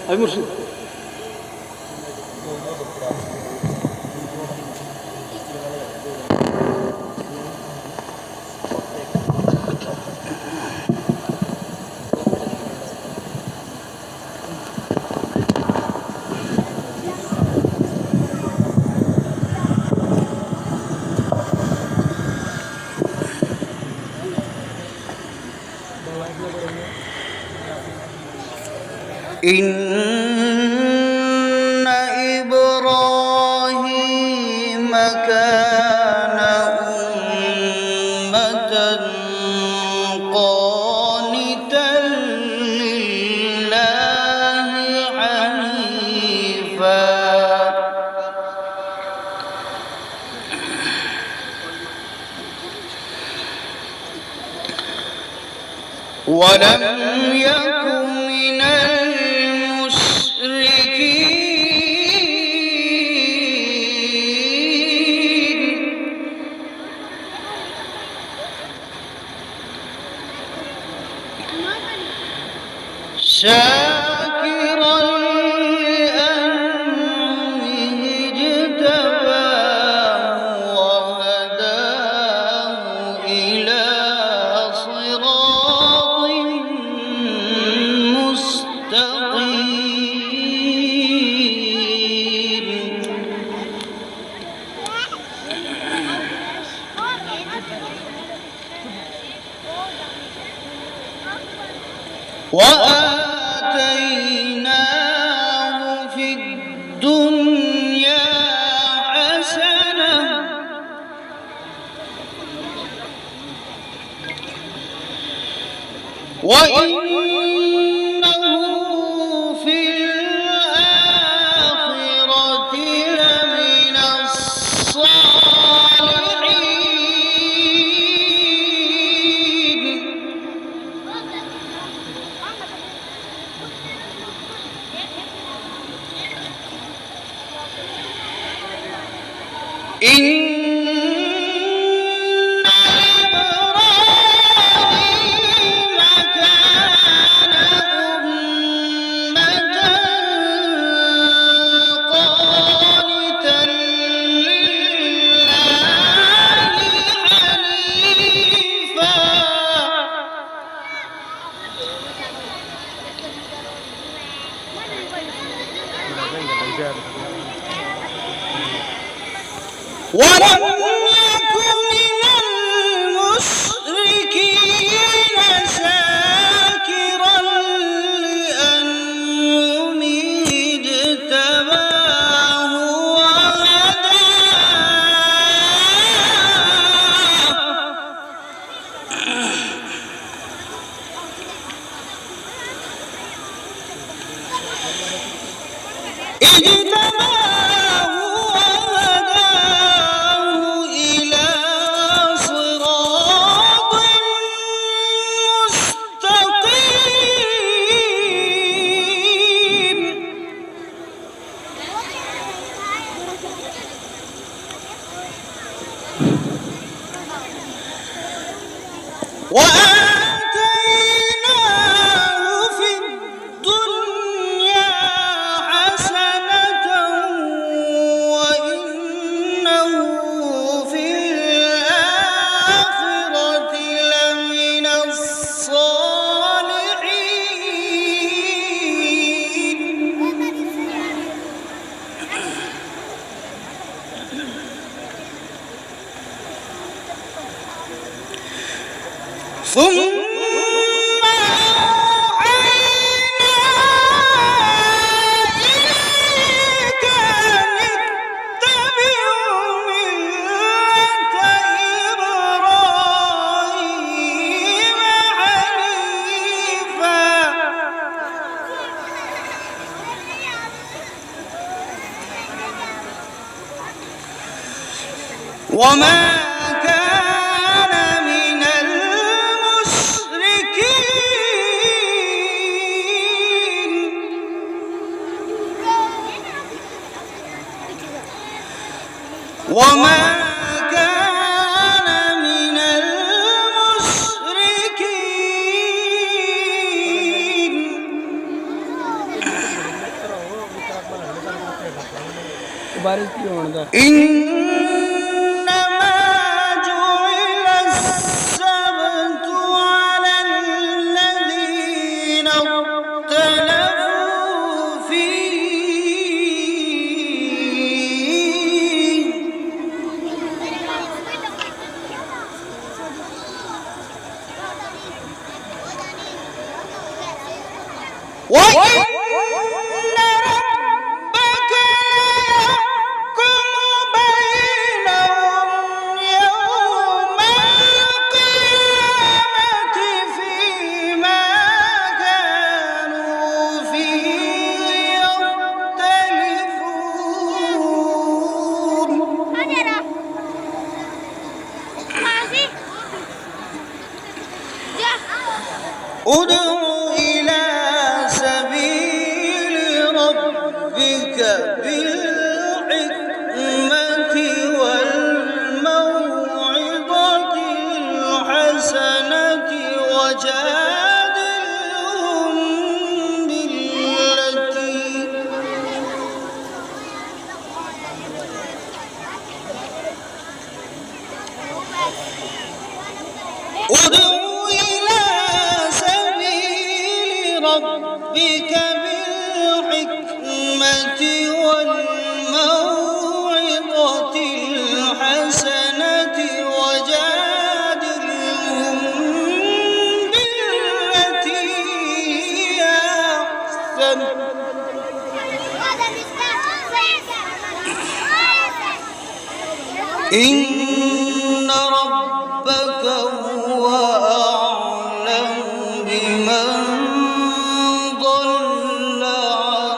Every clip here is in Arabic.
المرشد إن إبراهيم كان أمة قانتا لله حنيفا ولم يكن من شاكرا لأنعمه اجتباه وهداه إلى صراط مستقيم وآتيناه في الدنيا حسنة وإنه في الآخرة لمن الصالحين إن إبراهيم كان أمة قانتا لله حنيفا ولم يكن من المشركين شاكرا لأنعمه اجتباه وهداه إلى صراط مستقيم وآتيناه في الدنيا حسنة وإنه في الآخرة لمن الصالحين ثم أوحينا إليك أن اتبع ملة إبراهيم حنيفا وما كان من المشركين وما كان من المشركين إنما جعل السبت على الذين اختلفوا فيه وإن ربك ليحكم بينهم يوم القيامة فيما كانوا فيه يختلفون ادع إلى سبيل ربك بالحكمة والموعظة الحسنة وجادلهم بالتي ادع إلى سبيل ربك بالحكمة والموعظة الحسنة وجادلهم بالتي هي أحسن إن ربك هو أعلم بمن ضل عن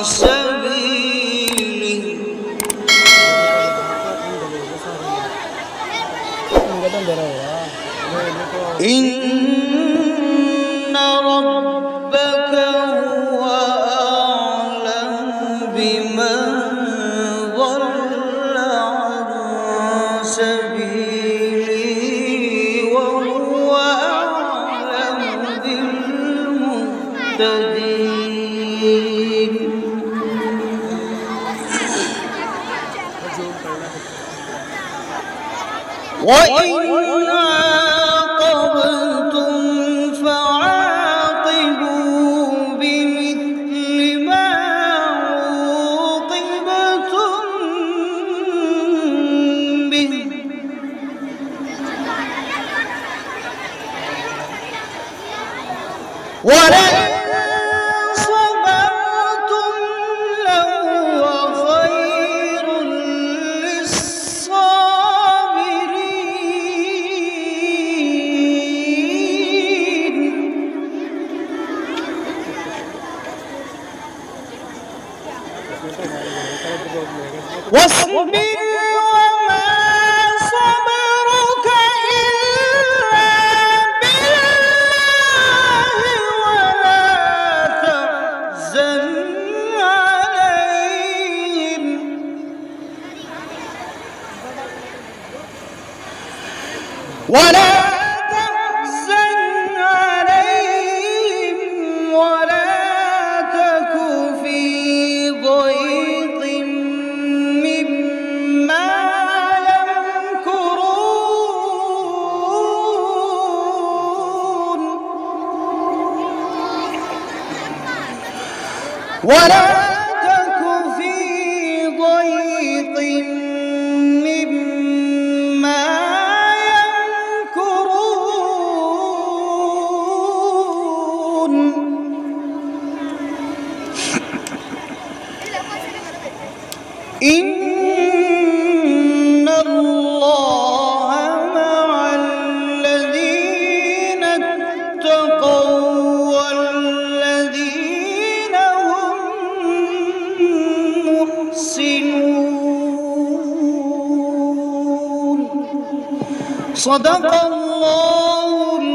سبيله إن ربك هو أعلم بمن ضل عن سبيله وهو أعلم بالمهتدين وإن عاقبتم فعاقبوا بمثل ما عوقبتم به ولئن صبرتم لهو خير للصابرين واصبر وما صبرك إلا بالله ولا تحزن عليهم ولا تك في ضيق مما يمكرون ولا تك في ضيق مما يمكرون إن الله مع الذين اتقوا والذين هم صدق الله